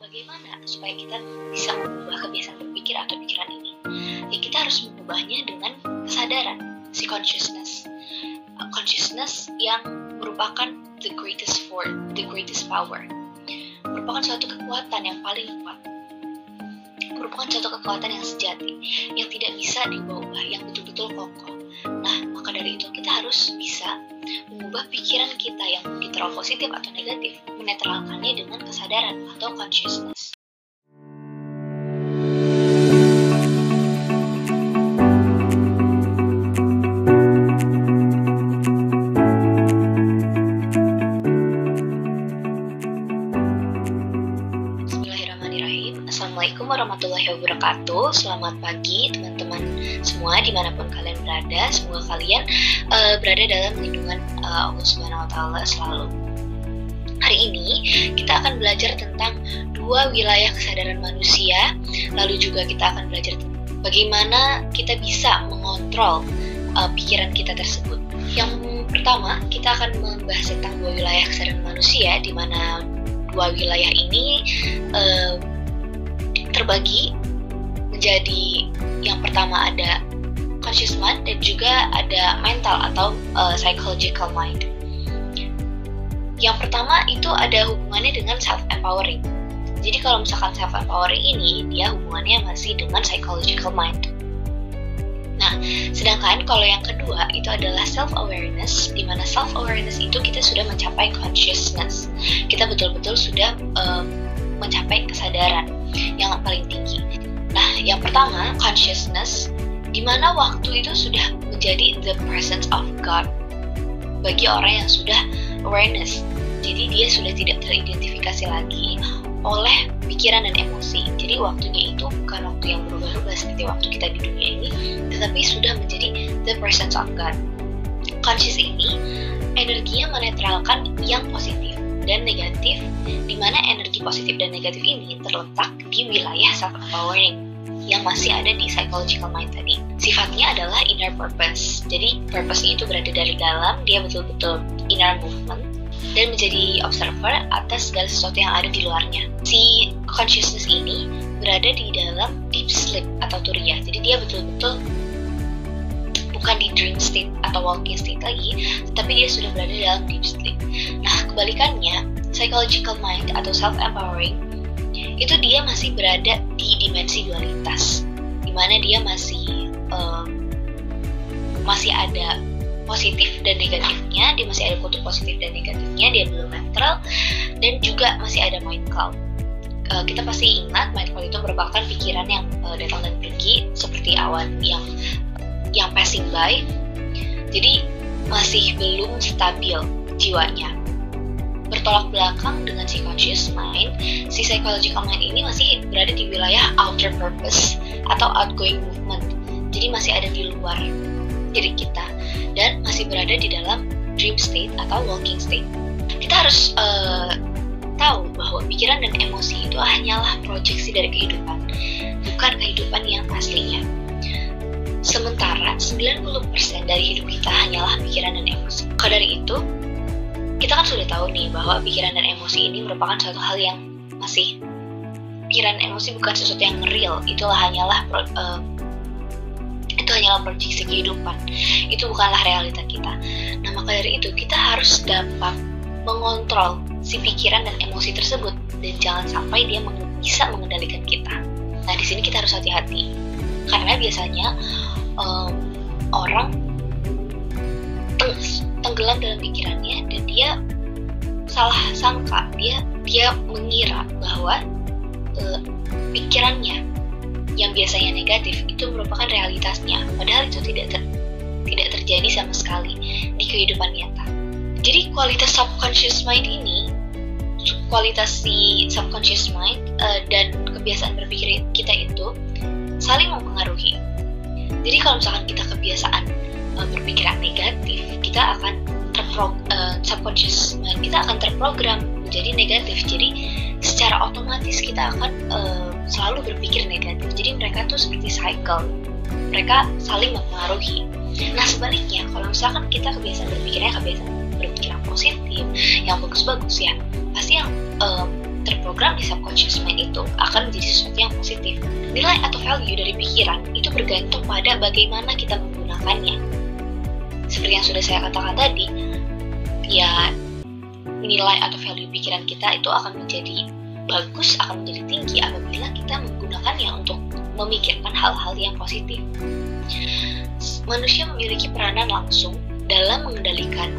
Bagaimana supaya kita bisa mengubah kebiasaan berpikir atau pikiran ini? Ya, kita harus mengubahnya dengan kesadaran, si consciousness. Consciousness yang merupakan the greatest power. Merupakan suatu kekuatan yang paling kuat. Merupakan suatu kekuatan yang sejati, yang tidak bisa diubah, yang betul-betul kokoh. Nah, maka dari itu kita harus bisa mengubah pikiran kita yang mungkin terlalu positif atau negatif, menetralkannya dengan kesadaran atau consciousness. Bismillahirrahmanirrahim. Assalamualaikum warahmatullahi wabarakatuh. Selamat pagi teman-teman semua dimanapun kalian berada. Semoga kalian berada dalam lindungan Allah Subhanahu Wa Taala selalu. Hari ini kita akan belajar tentang dua wilayah kesadaran manusia. Lalu juga kita akan belajar tentang bagaimana kita bisa mengontrol pikiran kita tersebut. Yang pertama, kita akan membahas tentang dua wilayah kesadaran manusia, di mana dua wilayah ini terbagi menjadi yang pertama ada conscious mind dan juga ada mental atau psychological mind. Yang pertama itu ada hubungannya dengan self-empowering. Jadi kalau misalkan self-empowering ini, dia hubungannya masih dengan psychological mind. Nah, sedangkan kalau yang kedua itu adalah self-awareness, di mana self-awareness itu kita sudah mencapai consciousness. Kita betul-betul sudah mencapai kesadaran yang paling tinggi. Nah, yang pertama, consciousness, di mana waktu itu sudah menjadi the presence of God bagi orang yang sudah awareness. Jadi dia sudah tidak teridentifikasi lagi oleh pikiran dan emosi. Jadi waktunya itu bukan waktu yang berubah-ubah seperti waktu kita di dunia ini, tetapi sudah menjadi the presence of God. Conscious ini energinya menetralkan yang positif dan negatif, di mana energi positif dan negatif ini terletak di wilayah self-empowering yang masih ada di psychological mind tadi. Sifatnya adalah inner purpose. Jadi purpose itu berada dari dalam, dia betul-betul inner movement dan menjadi observer atas segala sesuatu yang ada di luarnya. Si consciousness ini berada di dalam deep sleep atau turiya. Jadi dia betul-betul bukan di dream state atau walking state lagi, tetapi dia sudah berada dalam deep sleep. Nah, kebalikannya, psychological mind atau self-empowering itu dia masih berada di dimensi dualitas, di mana dia masih ada positif dan negatifnya, dia masih ada kutub positif dan negatifnya, dia belum netral, dan juga masih ada mind cloud. Kita pasti ingat mind cloud itu merupakan pikiran yang datang dan pergi seperti awan yang passing by. Jadi masih belum stabil jiwanya. Bertolak belakang dengan si conscious mind, si psychological mind ini masih berada di wilayah outer purpose atau outgoing movement. Jadi masih ada di luar diri kita dan masih berada di dalam dream state atau walking state. Kita harus tahu bahwa pikiran dan emosi itu hanyalah proyeksi dari kehidupan, bukan kehidupan yang aslinya. Sementara 90% dari hidup kita hanyalah pikiran dan emosi. Maka dari itu, kita kan sudah tahu nih bahwa pikiran dan emosi ini merupakan suatu hal yang masih, pikiran dan emosi bukan sesuatu yang real. Itu hanyalah proyeksi kehidupan. Itu bukanlah realita kita. Nah, maka dari itu kita harus dapat mengontrol si pikiran dan emosi tersebut dan jangan sampai dia bisa mengendalikan kita. Nah, di sini kita harus hati-hati karena biasanya orang tenggelam dalam pikirannya dan dia salah sangka, dia mengira bahwa pikirannya yang biasanya negatif itu merupakan realitasnya, padahal itu tidak terjadi sama sekali di kehidupan nyata. Jadi kualitas subconscious mind ini, kualitas si subconscious mind dan kebiasaan berpikir kita itu saling mempengaruhi. Jadi kalau misalkan kita kebiasaan berpikiran negatif, kita akan subconscious mind kita akan terprogram menjadi negatif. Jadi secara otomatis kita akan selalu berpikir negatif. Jadi mereka tuh seperti cycle, mereka saling mempengaruhi. Nah, sebaliknya kalau misalkan kita kebiasaan berpikiran positif, yang bagus-bagus ya, pasti yang terprogram di subconscious mind itu akan menjadi sesuatu yang positif. Nilai atau value dari pikiran itu bergantung pada bagaimana kita menggunakannya. Seperti yang sudah saya katakan tadi, ya nilai atau value pikiran kita itu akan menjadi bagus, akan menjadi tinggi apabila kita menggunakannya untuk memikirkan hal-hal yang positif. Manusia memiliki peranan langsung dalam mengendalikan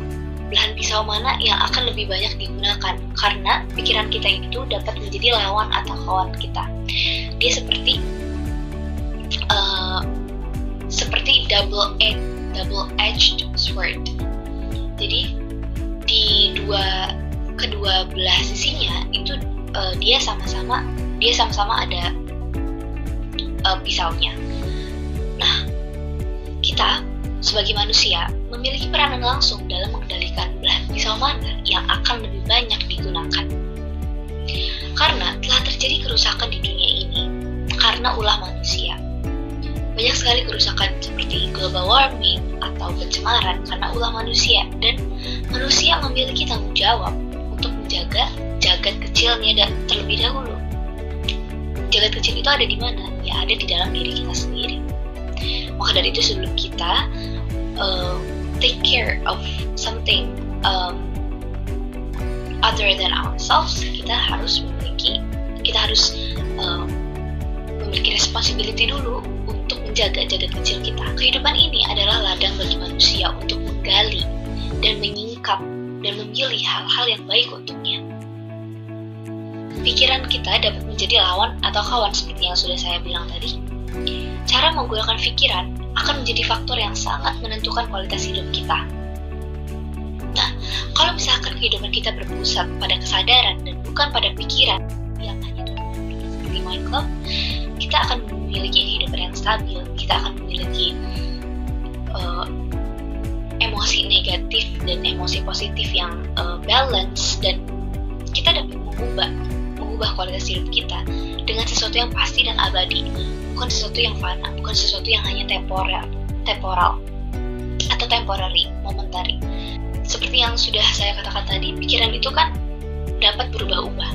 belahan pisau mana yang akan lebih banyak digunakan, karena pikiran kita itu dapat menjadi lawan atau kawan kita. Dia seperti double-edged sword. Jadi di kedua belah sisinya itu dia sama-sama ada pisaunya. Nah, kita sebagai manusia memiliki peranan langsung dalam mengendalikan belahan pisau mana yang akan lebih banyak digunakan. Karena telah terjadi kerusakan di dunia ini karena ulah manusia. Banyak sekali kerusakan seperti global warming atau pencemaran karena ulah manusia, dan manusia memiliki tanggung jawab untuk menjaga jagat kecilnya terlebih dahulu. Jagat kecil itu ada di mana? Ya ada di dalam diri kita sendiri. Maka dari itu sebelum kita take care of something other than ourselves, kita harus memiliki responsibility dulu untuk menjaga jagat kecil kita. Kehidupan ini adalah ladang bagi manusia untuk menggali dan menyingkap dan memilih hal-hal yang baik untuknya. Pikiran kita dapat menjadi lawan atau kawan seperti yang sudah saya bilang tadi. Cara menggunakan pikiran akan menjadi faktor yang sangat menentukan kualitas hidup kita. Nah, kalau misalkan kehidupan kita berpusat pada kesadaran dan bukan pada pikiran yang hanya seperti Mind Club, kita akan memiliki kehidupan yang stabil, kita akan memiliki emosi negatif dan emosi positif yang balance, dan kita dapat mengubah kualitas hidup kita dengan sesuatu yang pasti dan abadi, bukan sesuatu yang fana, bukan sesuatu yang hanya temporal atau temporary, momentary. Seperti yang sudah saya katakan tadi, pikiran itu kan dapat berubah-ubah.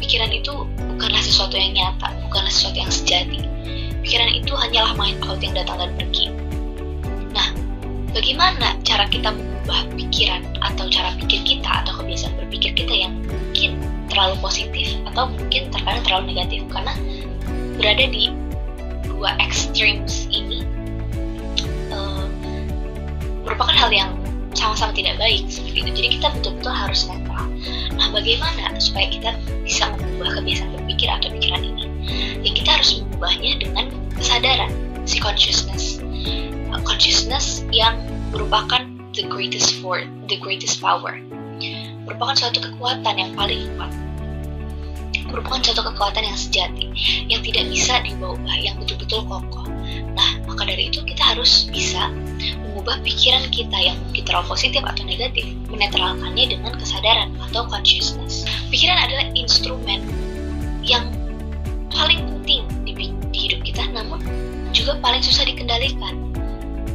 Pikiran itu bukanlah sesuatu yang nyata, bukanlah sesuatu yang sejati. Pikiran itu hanyalah mind cloud yang datang dan pergi. Nah, bagaimana cara kita mengubah pikiran atau cara pikir kita atau kebiasaan berpikir kita yang mungkin terlalu positif atau mungkin terkadang terlalu negatif, karena berada di dua extremes ini merupakan hal yang sama-sama tidak baik seperti itu. Jadi kita betul-betul harus netral. Nah, bagaimana supaya kita bisa mengubah kebiasaan berpikir atau pikiran ini? Ya, kita harus mengubahnya dengan kesadaran, si consciousness yang merupakan the greatest power, merupakan suatu kekuatan yang paling kuat, merupakan suatu kekuatan yang sejati, yang tidak bisa diubah-ubah, yang betul-betul kokoh. Nah, maka dari itu kita harus bisa mengubah pikiran kita yang mungkin terlalu positif atau negatif, menetralkannya dengan kesadaran atau consciousness. Pikiran adalah instrumen yang paling penting di hidup kita, namun juga paling susah dikendalikan.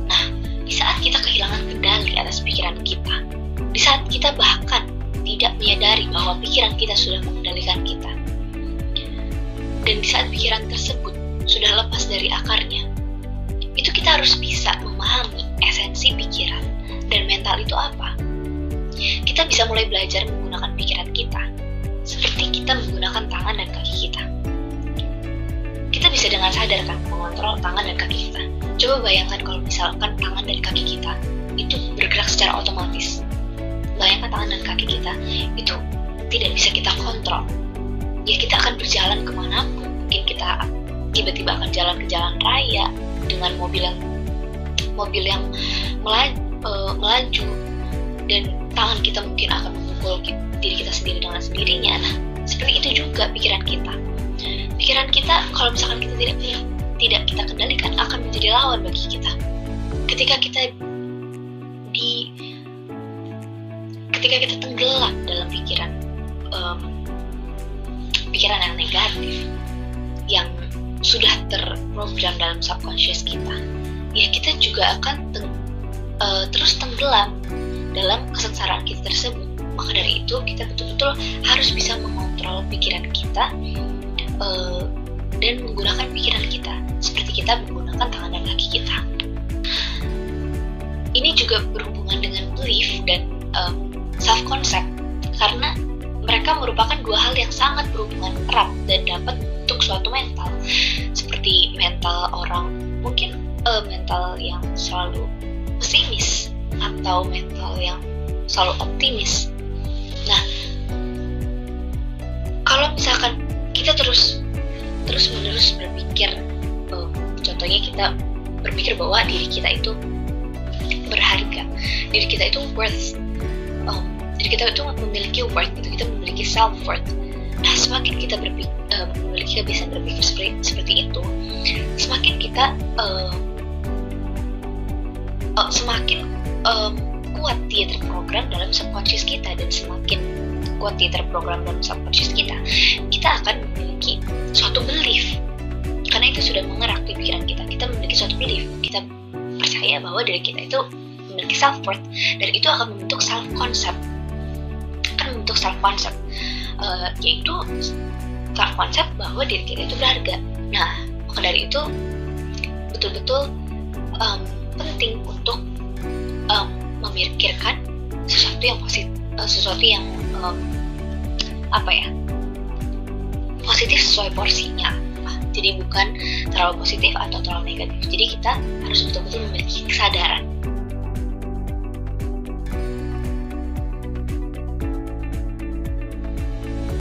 Nah, di saat kita kehilangan kendali atas pikiran kita, di saat kita bahkan tidak menyadari bahwa pikiran kita sudah mengendalikan kita, dan di saat pikiran tersebut sudah lepas dari akarnya, itu kita harus bisa memahami esensi pikiran dan mental itu apa. Kita bisa mulai belajar menggunakan pikiran kita seperti kita menggunakan tangan dan kaki kita. Kita bisa dengan sadar kan mengontrol tangan dan kaki kita. Coba bayangkan kalau misalkan tangan dan kaki kita itu bergerak secara otomatis. Bayangkan tangan dan kaki kita itu tidak bisa kita kontrol. Ya, kita akan berjalan kemanapun. Mungkin kita tiba-tiba akan jalan ke jalan raya dengan mobil yang melaju, dan tangan kita mungkin akan memukul diri kita sendiri dengan sendirinya. Nah, seperti itu juga pikiran kita. Pikiran kita kalau misalkan kita tidak kita kendalikan akan menjadi lawan bagi kita. Ketika kita tenggelam dalam pikiran yang negatif yang sudah terprogram dalam subconscious kita, ya kita juga akan terus tenggelam dalam kesengsaraan kita tersebut. Maka dari itu kita betul-betul harus bisa mengontrol mengontrol pikiran kita dan menggunakan pikiran kita seperti kita menggunakan tangan dan kaki kita. Ini juga berhubungan dengan belief dan self-concept, karena mereka merupakan dua hal yang sangat berhubungan erat dan dapat bentuk suatu mental, seperti mental orang mungkin mental yang selalu pesimis atau mental yang selalu optimis. Nah, kalau misalkan kita terus menerus berpikir, contohnya kita berpikir bahwa diri kita itu berharga, diri kita itu worth, diri kita itu memiliki worth, kita memiliki self worth. Nah, semakin kita memiliki kebiasaan berpikir seperti itu, semakin kita semakin kuat dia terprogram dalam subconscious kita, dan semakin kuat dia terprogram dalam subconscious kita akan memiliki suatu belief, karena itu sudah mengerak di pikiran kita. Kita memiliki suatu belief, kita percaya bahwa diri kita itu memiliki self worth, dan itu akan membentuk self concept, yaitu self concept bahwa diri kita itu berharga. Nah, maka dari itu betul-betul penting untuk memikirkan sesuatu yang positif, positif sesuai porsinya. Jadi bukan terlalu positif atau terlalu negatif. Jadi kita harus betul-betul memiliki kesadaran